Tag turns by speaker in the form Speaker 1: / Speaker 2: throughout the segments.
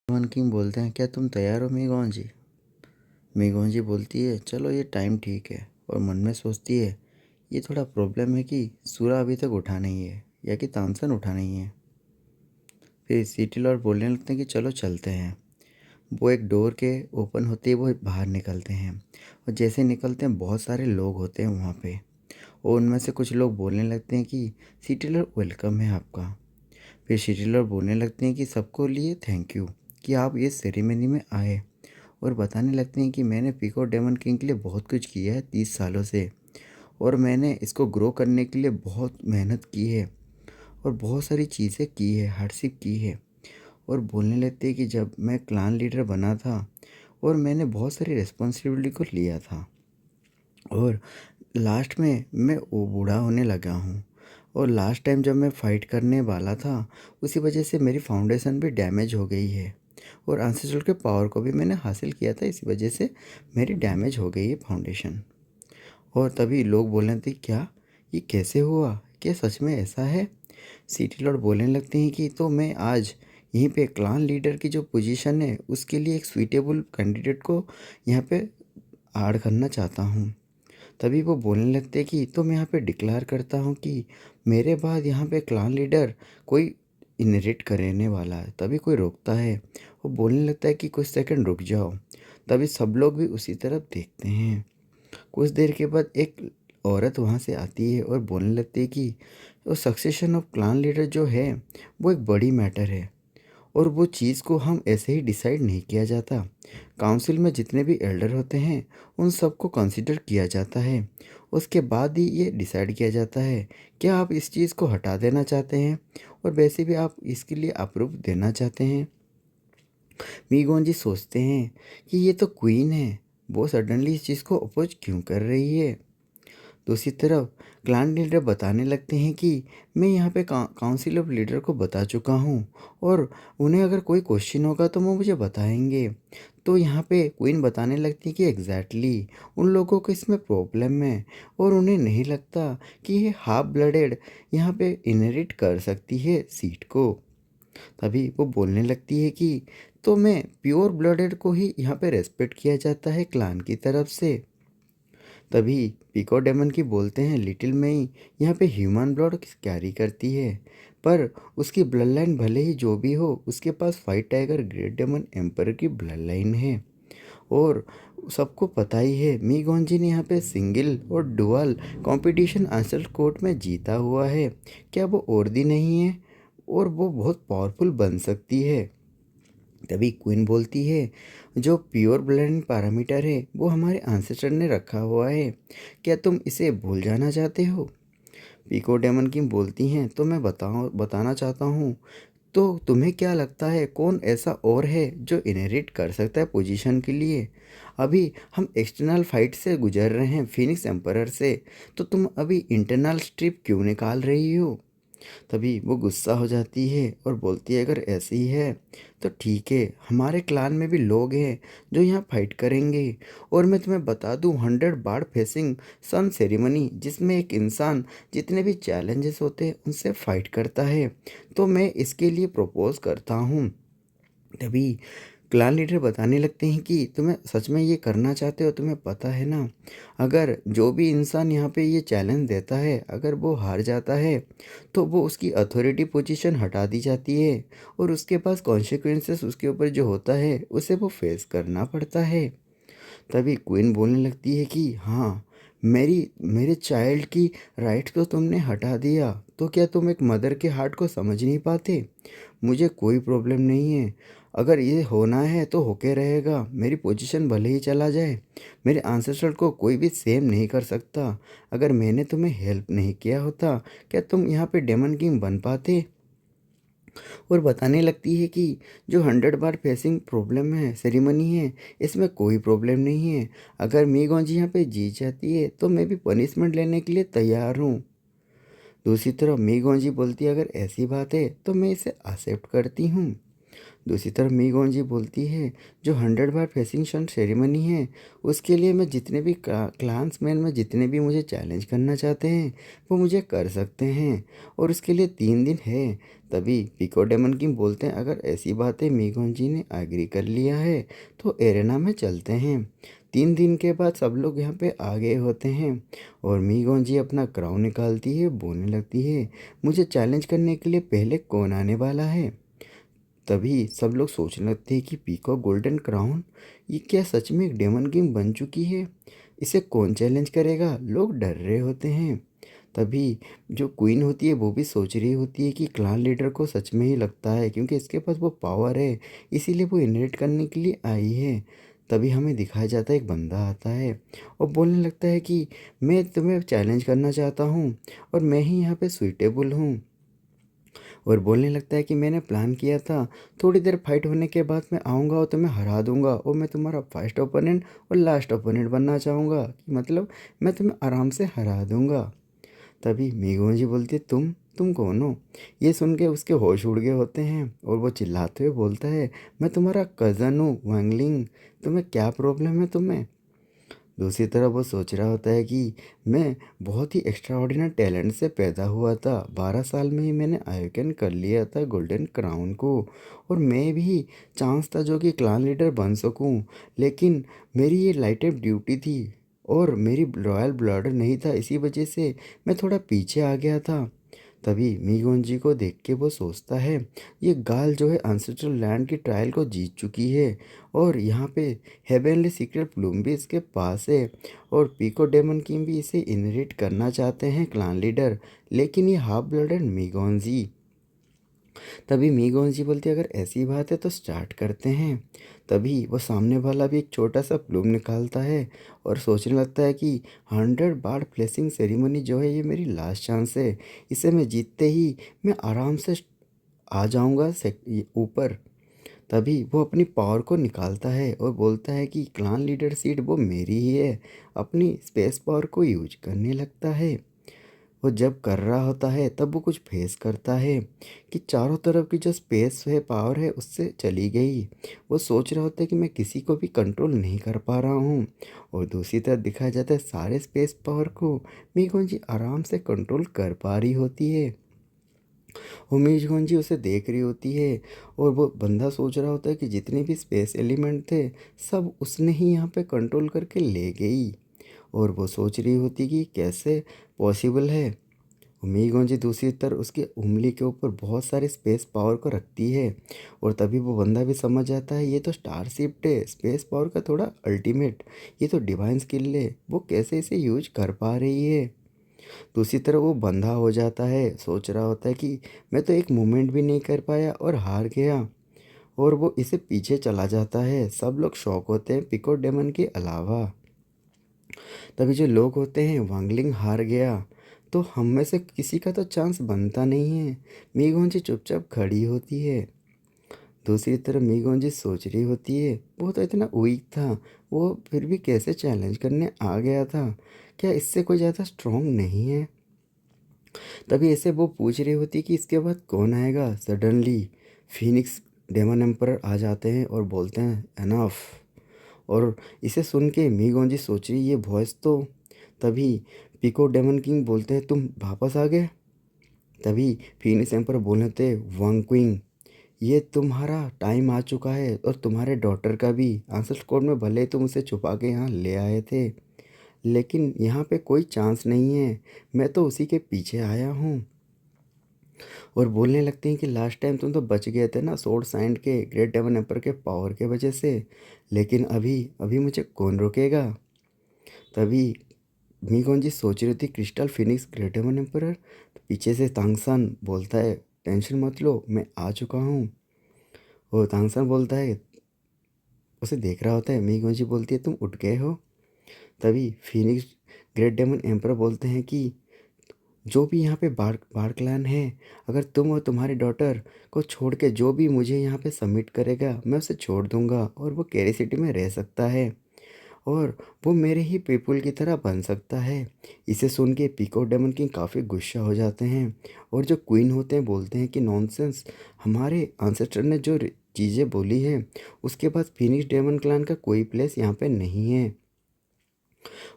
Speaker 1: मन किंग बोलते हैं, क्या तुम तैयार हो मीगोन जी? मीगोन जी बोलती है, चलो ये टाइम ठीक है। और मन में सोचती है, ये थोड़ा प्रॉब्लम है कि सूरा अभी तक उठा नहीं है या कि तानसन उठा नहीं है। फिर सीटिल और बोलने लगते हैं कि चलो चलते हैं। वो एक डोर के ओपन होते ही वो बाहर निकलते हैं। और जैसे निकलते हैं बहुत सारे लोग होते हैं वहाँ पे। और उनमें से कुछ लोग बोलने लगते हैं कि सीटिलर वेलकम है आपका। फिर सीटिलर बोलने लगते हैं कि सबको लिए थैंक यू कि आप ये सेरेमनी में आए। और बताने लगते हैं कि मैंने पीको डेमन किंग के लिए बहुत कुछ किया है 30 सालों से। और मैंने इसको ग्रो करने के लिए बहुत मेहनत की है और बहुत सारी चीज़ें की है, हार्डशिप की है। और बोलने लगते हैं कि जब मैं क्लान लीडर बना था और मैंने बहुत सारी रिस्पॉन्सिबिलिटी को लिया था और लास्ट में मैं वो बूढ़ा होने लगा हूँ। और लास्ट टाइम जब मैं फ़ाइट करने वाला था उसी वजह से मेरी फाउंडेशन भी डैमेज हो गई है। और एंसेस्ट्रल के पावर को भी मैंने हासिल किया था, इसी वजह से मेरी डैमेज हो गई है फाउंडेशन। और तभी लोग बोलने थे, क्या ये कैसे हुआ, क्या सच में ऐसा है? सिटी लॉर्ड बोलने लगते हैं कि तो मैं आज यहीं पे क्लान लीडर की जो पोजीशन है उसके लिए एक सुइटेबल कैंडिडेट को यहाँ पे ऐड करना चाहता हूँ। तभी वो बोलने लगते हैं कि तो मैं यहाँ पे डिक्लेयर करता हूँ कि मेरे बाद यहाँ पे क्लान लीडर कोई इनहेरिट करने वाला है। तभी कोई रोकता है। वो बोलने लगता है कि कुछ सेकंड रुक जाओ। तभी सब लोग भी उसी तरफ देखते हैं। कुछ देर के बाद एक औरत वहाँ से आती है और बोलने लगती है कि वो सक्सेशन ऑफ क्लान लीडर जो है वो एक बड़ी मैटर है और वो चीज़ को हम ऐसे ही डिसाइड नहीं किया जाता। काउंसिल में जितने भी एल्डर होते हैं उन सबको कंसिडर किया जाता है। उसके बाद ही ये डिसाइड किया जाता है क्या आप इस चीज़ को हटा देना चाहते हैं और वैसे भी आप इसके लिए अप्रूव देना चाहते हैं। मीगोन जी सोचते हैं कि ये तो क्वीन है, वो सडनली इस चीज़ को अपोज क्यों कर रही है। दूसरी तरफ क्लान लीडर बताने लगते हैं कि मैं यहाँ पे काउंसिल ऑफ लीडर को बता चुका हूँ और उन्हें अगर कोई क्वेश्चन होगा तो वो मुझे बताएंगे। तो यहाँ पे क्वीन बताने लगती है कि एग्जैक्टली उन लोगों को इसमें प्रॉब्लम है और उन्हें नहीं लगता कि ये हाफ ब्लडेड यहाँ पे इनहेरिट कर सकती है सीट को। तभी वो बोलने लगती है कि तो मैं प्योर ब्लडेड को ही यहाँ पे रेस्पेक्ट किया जाता है क्लान की तरफ से। तभी पीको डेमन की बोलते हैं, लिटिल मई यहाँ पे ह्यूमन ब्लड कैरी करती है पर उसकी ब्लड लाइन भले ही जो भी हो उसके पास fight tiger great demon emperor की ब्लड लाइन है। और सबको पता ही है मीगोंजी ने यहाँ पे सिंगल और डुअल कंपटीशन आंसर कोर्ट में जीता हुआ है। क्या वो औरदी नहीं है और वो बहुत पावरफुल बन सकती है। तभी क्वीन बोलती है, जो प्योर ब्लड पैरामीटर है वो हमारे आंसेस्टर ने रखा हुआ है, क्या तुम इसे भूल जाना चाहते हो? पीको डेमन किंग बोलती हैं, तो मैं बताना चाहता हूँ। तो तुम्हें क्या लगता है कौन ऐसा और है जो इनहेरिट कर सकता है पोजीशन के लिए? अभी हम एक्सटर्नल फाइट से गुजर रहे हैं फिनिक्स एम्परर से, तो तुम अभी इंटरनल स्ट्रिप क्यों निकाल रही हो? तभी वो गुस्सा हो जाती है और बोलती है, अगर ऐसे ही है तो ठीक है, हमारे क्लान में भी लोग हैं जो यहाँ फाइट करेंगे। और मैं तुम्हें बता दूँ 100 बार फेसिंग सन सेरेमनी जिसमें एक इंसान जितने भी चैलेंजेस होते हैं उनसे फाइट करता है, तो मैं इसके लिए प्रपोज करता हूँ। तभी क्लान लीडर बताने लगते हैं कि तुम्हें सच में ये करना चाहते हो? तुम्हें पता है ना, अगर जो भी इंसान यहाँ पे ये चैलेंज देता है अगर वो हार जाता है तो वो उसकी अथॉरिटी पोजीशन हटा दी जाती है और उसके पास कॉन्सिक्वेंसेस उसके ऊपर जो होता है उसे वो फेस करना पड़ता है। तभी क्वीन बोलने लगती है कि हाँ, मेरे चाइल्ड की राइट को तुमने हटा दिया, तो क्या तुम एक मदर के हार्ट को समझ नहीं पाते? मुझे कोई प्रॉब्लम नहीं है, अगर ये होना है तो होके रहेगा। मेरी पोजीशन भले ही चला जाए, मेरे आंसेस्टर को कोई भी सेम नहीं कर सकता। अगर मैंने तुम्हें हेल्प नहीं किया होता क्या तुम यहाँ पे डेमन किंग बन पाते? और बताने लगती है कि जो 100 बार फेसिंग प्रॉब्लम है सेरेमनी है इसमें कोई प्रॉब्लम नहीं है। अगर मीगोंजी यहाँ पे जीत जाती है तो मैं भी पनिशमेंट लेने के लिए तैयार हूँ। दूसरी तरफ मीगोंजी बोलती है, अगर ऐसी बात है तो मैं इसे एक्सेप्ट करती हूँ। दूसरी तरफ मीगोंजी बोलती है जो 100 बार फेसिंग शन सेरेमनी है उसके लिए मैं जितने भी क्लान्समैन में जितने भी मुझे चैलेंज करना चाहते हैं वो मुझे कर सकते हैं और उसके लिए 3 दिन है। तभी पिको डेमन किंग बोलते हैं अगर ऐसी बात है मीगोंजी ने एग्री कर लिया है तो एरेना में चलते हैं। 3 दिन के बाद सब लोग यहाँ पे आ गए होते हैं और मीगोंजी अपना क्राउन निकालती है, बोलने लगती है मुझे चैलेंज करने के लिए पहले कौन आने वाला है। तभी सब लोग सोचने लगते हैं कि पीकॉक गोल्डन क्राउन ये क्या सच में एक डेमन किंग बन चुकी है, इसे कौन चैलेंज करेगा। लोग डर रहे होते हैं। तभी जो क्वीन होती है वो भी सोच रही होती है कि क्लान लीडर को सच में ही लगता है क्योंकि इसके पास वो पावर है इसीलिए वो इनहेरिट करने के लिए आई है। तभी हमें दिखाया जाता है एक बंदा आता है और बोलने लगता है कि मैं तुम्हें चैलेंज करना चाहता हूँ और मैं ही यहाँ पे सुइटेबल हूँ और बोलने लगता है कि मैंने प्लान किया था थोड़ी देर फाइट होने के बाद मैं आऊँगा और तुम्हें हरा दूँगा और मैं तुम्हारा फर्स्ट ओपोनेंट और लास्ट ओपोनेंट बनना चाहूँगा कि मतलब मैं तुम्हें आराम से हरा दूँगा। तभी मीगोंजी बोलती है तुम कौन हो। ये सुन के उसके होश उड़ गए होते हैं और वो चिल्लाते हुए बोलता है मैं तुम्हारा कज़न हूँ वांगलिंग, तुम्हें क्या प्रॉब्लम है तुम्हें। दूसरी तरफ वो सोच रहा होता है कि मैं बहुत ही एक्स्ट्रा ऑर्डिनरी टैलेंट से पैदा हुआ था, 12 साल में ही मैंने आयोजन कर लिया था गोल्डन क्राउन को और मैं भी चांस था जो कि क्लान लीडर बन सकूं, लेकिन मेरी ये लाइट ऑफ ड्यूटी थी और मेरी रॉयल ब्लड नहीं था, इसी वजह से मैं थोड़ा पीछे आ गया था। तभी मीगोंजी को देख के वो सोचता है ये गाल जो है एंसेस्ट्रल लैंड की ट्रायल को जीत चुकी है और यहाँ पे हेवेनली सीक्रेट प्लूम भी इसके पास है और पीको डेमन किंग भी इसे इनहेरिट करना चाहते हैं क्लान लीडर, लेकिन ये हाफ ब्लडेड मीगोंजी। तभी मीगोंजी बोलती है अगर ऐसी बात है तो स्टार्ट करते हैं। तभी वो सामने वाला भी एक छोटा सा प्लूम निकालता है और सोचने लगता है कि 100 बार फ्लेसिंग सेरेमनी जो है ये मेरी लास्ट चांस है, इसे मैं जीतते ही मैं आराम से आ जाऊंगा ऊपर। तभी वो अपनी पावर को निकालता है और बोलता है कि क्लान लीडर सीट वो मेरी ही है, अपनी स्पेस पावर को यूज करने लगता है। वो जब कर रहा होता है तब वो कुछ फेस करता है कि चारों तरफ की जो स्पेस है पावर है उससे चली गई। वो सोच रहा होता है कि मैं किसी को भी कंट्रोल नहीं कर पा रहा हूँ और दूसरी तरफ दिखाया जाता है सारे स्पेस पावर को मीगोंजी आराम से कंट्रोल कर पा रही होती है। उमेश गंजी उसे देख रही होती है और वो बंदा सोच रहा होता है कि जितने भी स्पेस एलिमेंट थे सब उसने ही यहाँ पे कंट्रोल करके ले गई और वो सोच रही होती कि कैसे पॉसिबल है। उमेश गंजी दूसरी तरफ उसकी उंगली के ऊपर बहुत सारे स्पेस पावर को रखती है और तभी वो बंदा भी समझ जाता है ये तो स्टारशिप है, स्पेस पावर का थोड़ा अल्टीमेट, ये तो डिवाइन स्किल है, वो कैसे इसे यूज कर पा रही है। दूसरी तरफ वो बंधा हो जाता है, सोच रहा होता है कि मैं तो एक मूवमेंट भी नहीं कर पाया और हार गया और वो इसे पीछे चला जाता है। सब लोग शॉक होते हैं पिको डेमन के अलावा। तभी जो लोग होते हैं वांगलिंग हार गया तो हम में से किसी का तो चांस बनता नहीं है। मीगोंजी चुपचाप खड़ी होती है। दूसरी तरफ मीगोंजी सोच रही होती है वो तो इतना वीक था, वो फिर भी कैसे चैलेंज करने आ गया था, क्या इससे कोई ज़्यादा स्ट्रांग नहीं है। तभी ऐसे वो पूछ रही होती कि इसके बाद कौन आएगा। सडनली फिनिक्स डेमन एम्परर आ जाते हैं और बोलते हैं एनफ और इसे सुन के मीगोंजी सोच रही ये वॉइस तो। तभी पिको डेमन किंग बोलते हैं तुम वापस आ गए। तभी फिनिक्स एम्पर बोलते थे वांग क्विंग ये तुम्हारा टाइम आ चुका है और तुम्हारे डॉटर का भी। आंसर कोड में भले ही तुम उसे छुपा के यहाँ ले आए थे लेकिन यहाँ पे कोई चांस नहीं है, मैं तो उसी के पीछे आया हूँ। और बोलने लगते हैं कि लास्ट टाइम तुम तो बच गए थे ना सोर्ड साइंड के ग्रेट डेमन एम्पर के पावर के वजह से, लेकिन अभी अभी मुझे कौन रोकेगा। तभी मीगोंजी सोच रही थी crystal phoenix great demon emperor. पीछे से तांगसन बोलता है टेंशन मत लो मैं आ चुका हूँ। और तांगसन बोलता है उसे देख रहा होता है। मीगोंजी बोलती है तुम उठ गए हो। तभी फिनिक्स ग्रेट डेमन एम्पर बोलते हैं कि जो भी यहाँ पे बार बार क्लैन है, अगर तुम और तुम्हारी डॉटर को छोड़ के जो भी मुझे यहाँ पे सबमिट करेगा मैं उसे छोड़ दूँगा और वो कैरी सिटी में रह सकता है और वो मेरे ही पीपल की तरह बन सकता है। इसे सुन के पिको डेमन किंग काफ़ी गुस्सा हो जाते हैं और जो क्वीन होते हैं बोलते हैं कि नॉनसेंस, हमारे आंसेस्टर ने जो
Speaker 2: चीज़ें बोली है उसके बाद फिनिक्स डेमन क्लैन का कोई प्लेस यहाँ पे नहीं है।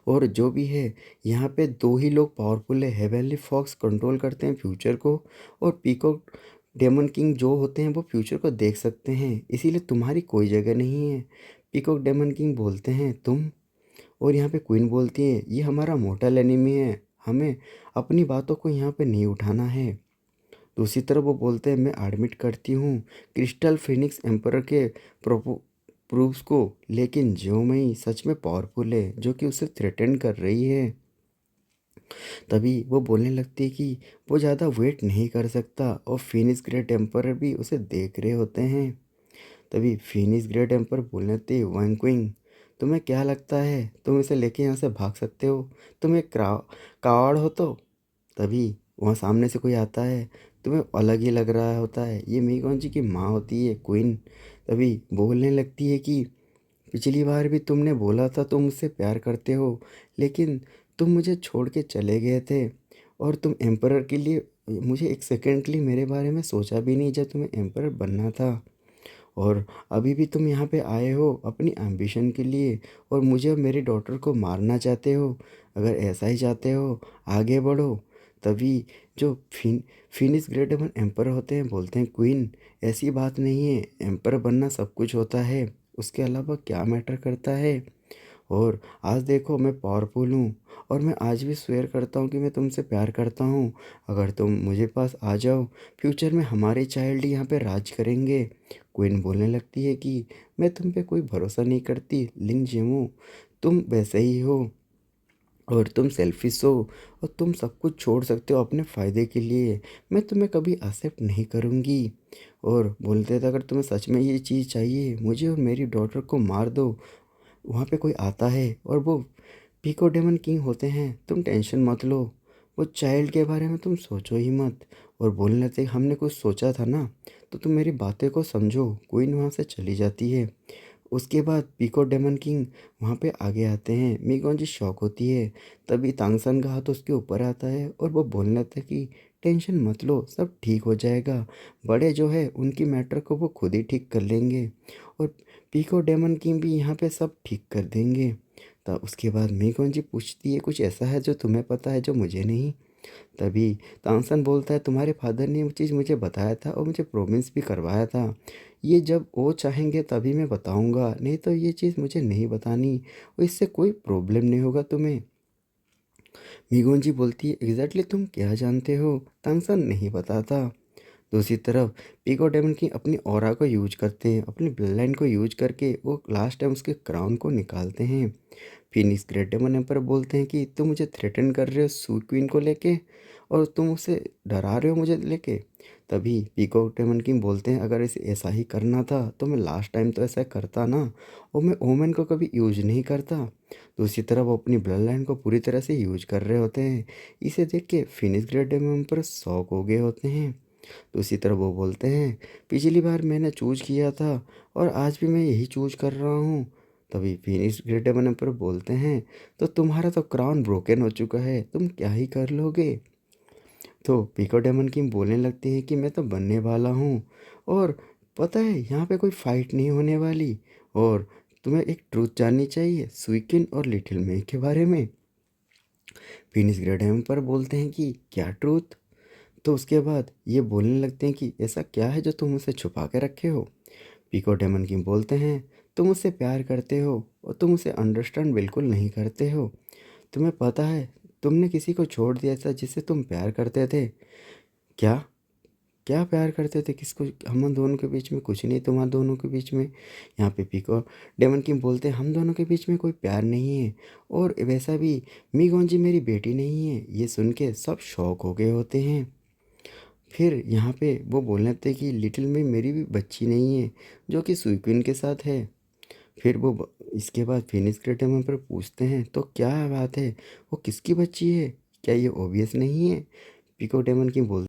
Speaker 2: और जो भी है यहाँ पे दो ही लोग पावरफुल है, हेवनली फॉक्स कंट्रोल करते हैं फ्यूचर को, और पीकॉक डेमन किंग जो होते हैं वो फ्यूचर को देख सकते हैं, इसीलिए तुम्हारी कोई जगह नहीं है। पीकॉक डेमन किंग बोलते हैं तुम, और यहाँ पे क्वीन बोलती है ये हमारा मोर्टल एनिमी है, हमें अपनी बातों को यहाँ पे नहीं उठाना है। दूसरी तरफ वो बोलते हैं मैं एडमिट करती हूँ क्रिस्टल फिनिक्स एम्परर के प्रूफ्स को, लेकिन ज्योमई सच में पावरफुल है जो कि उसे थ्रेटन कर रही है। तभी वो बोलने लगती है कि वो ज़्यादा वेट नहीं कर सकता, और फिनिक्स ग्रेट एम्परर भी उसे देख रहे होते हैं। तभी फिनिक्स ग्रेट एम्परर बोलने लगती है वैंग क्विंग, तुम्हें क्या लगता है तुम इसे लेके यहाँ से भाग सकते हो, तुम एक कावड़ हो तो। तभी वहाँ सामने से कोई आता है, तुम्हें अलग ही लग रहा होता है, ये मीगोन जी की माँ होती है क्वीन। तभी बोलने लगती है कि पिछली बार भी तुमने बोला था तुम मुझसे प्यार करते हो, लेकिन तुम मुझे छोड़ के चले गए थे, और तुम एम्परर के लिए मुझे एक सेकंड के लिए मेरे बारे में सोचा भी नहीं जब तुम्हें एम्परर बनना था। और अभी भी तुम यहाँ पे आए हो अपनी एम्बिशन के लिए, और मुझे और मेरी डॉटर को मारना चाहते हो। अगर ऐसा ही चाहते हो आगे बढ़ो। तभी जो फिनिक्स ग्रेट डेमन एम्पर होते हैं बोलते हैं क्वीन, ऐसी बात नहीं है, एम्पर बनना सब कुछ होता है, उसके अलावा क्या मैटर करता है। और आज देखो मैं पावरफुल हूँ, और मैं आज भी स्वेयर करता हूँ कि मैं तुमसे प्यार करता हूँ। अगर तुम मुझे पास आ जाओ, फ्यूचर में हमारे चाइल्ड यहाँ पे राज करेंगे। क्वीन बोलने लगती है कि मैं तुम पे कोई भरोसा नहीं करती लिंग जेमू, तुम वैसे ही हो, और तुम सेल्फिश हो, और तुम सब कुछ छोड़ सकते हो अपने फ़ायदे के लिए, मैं तुम्हें कभी एक्सेप्ट नहीं करूँगी। और बोलते थे अगर तुम्हें सच में ये चीज़ चाहिए, मुझे और मेरी डॉटर को मार दो। वहाँ पे कोई आता है और वो पीको डेमन किंग होते हैं, तुम टेंशन मत लो, वो चाइल्ड के बारे में तुम सोचो ही मत। और बोलने लगे हमने कुछ सोचा था ना, तो तुम मेरी बातें को समझो। क्वीन वहाँ से चली जाती है। उसके बाद पीको डेमन किंग वहाँ पे आगे आते हैं, मीगोन जी शौक होती है। तभी तांगसन का हाथ उसके ऊपर आता है और वो बोलने लगता है कि टेंशन मत लो, सब ठीक हो जाएगा, बड़े जो है उनकी मैटर को वो खुद ही ठीक कर लेंगे, और पीको डेमन किंग भी यहाँ पे सब ठीक कर देंगे। तब उसके बाद मीगोन जी पूछती है कुछ ऐसा है जो तुम्हें पता है जो मुझे नहीं। तभी तानसन बोलता है तुम्हारे फादर ने वो चीज़ मुझे बताया था और मुझे प्रोमिस भी करवाया था, ये जब वो चाहेंगे तभी मैं बताऊंगा, नहीं तो ये चीज़ मुझे नहीं बतानी, और इससे कोई प्रॉब्लम नहीं होगा तुम्हें। मीगोन जी बोलती है एग्जैक्टली तुम क्या जानते हो, तानसन नहीं बताता। दूसरी तरफ पीको डेमन की अपनी ऑरा को यूज करते हैं, अपनी ब्लड लाइन को यूज करके वो लास्ट टाइम उसके क्राउन को निकालते हैं। फिनिक्स ग्रेट डेमन एम्पर बोलते हैं कि तुम मुझे थ्रेटन कर रहे हो सू क्वीन को लेके, और तुम उसे डरा रहे हो मुझे लेके। तभी पीको डेमन किंग बोलते हैं अगर इसे ऐसा ही करना था तो मैं लास्ट टाइम तो ऐसा करता ना, और मैं ओमेन को कभी यूज नहीं करता। दूसरी तरफ वो अपनी ब्लड लाइन को पूरी तरह से यूज कर रहे होते हैं। इसे देख के phoenix great demon emperor shock हो गए होते हैं। दूसरी तरफ वो बोलते हैं पिछली बार मैंने चूज किया था और आज भी मैं यही चूज कर रहा हूँ। तभी फिनिक्स ग्रेट डेमन एम्पर बोलते हैं तो तुम्हारा तो क्राउन ब्रोकन हो चुका है, तुम क्या ही कर लोगे। तो पीको डेमन किंग बोलने लगती है कि मैं तो बनने वाला हूँ, और पता है यहाँ पे कोई फाइट नहीं होने वाली, और तुम्हें एक ट्रूथ जाननी चाहिए स्वीकिन और लिटिल मे के बारे में। फिनिक्स ग्रेट एम्पर बोलते हैं कि क्या ट्रूथ। तो उसके बाद ये बोलने लगते हैं कि ऐसा क्या है जो तुम उसे छुपा के रखे हो। पीको डेमन किंग बोलते हैं तुम उससे प्यार करते हो और तुम उसे अंडरस्टैंड बिल्कुल नहीं करते हो। तुम्हें पता है तुमने किसी को छोड़ दिया था जिससे तुम प्यार करते थे। क्या क्या प्यार करते थे किसको, हम दोनों के बीच में कुछ नहीं, तुम्हारे दोनों के बीच में। यहाँ पे पीको डेमन किंग बोलते हैं हम दोनों के बीच में कोई प्यार नहीं है, और वैसा भी मीगोन जी मेरी बेटी नहीं है। ये सुन के सब शौक हो गए होते हैं। फिर यहाँ पे वो बोलने लगते कि लिटिल में मेरी भी बच्ची नहीं है जो कि सुइक्विन के साथ है। फिर इसके बाद फिनिक्स क्रेटम पर पूछते हैं तो क्या बात है, वो किसकी बच्ची है, क्या ये ओबियस नहीं है। पिको डेमन की बोल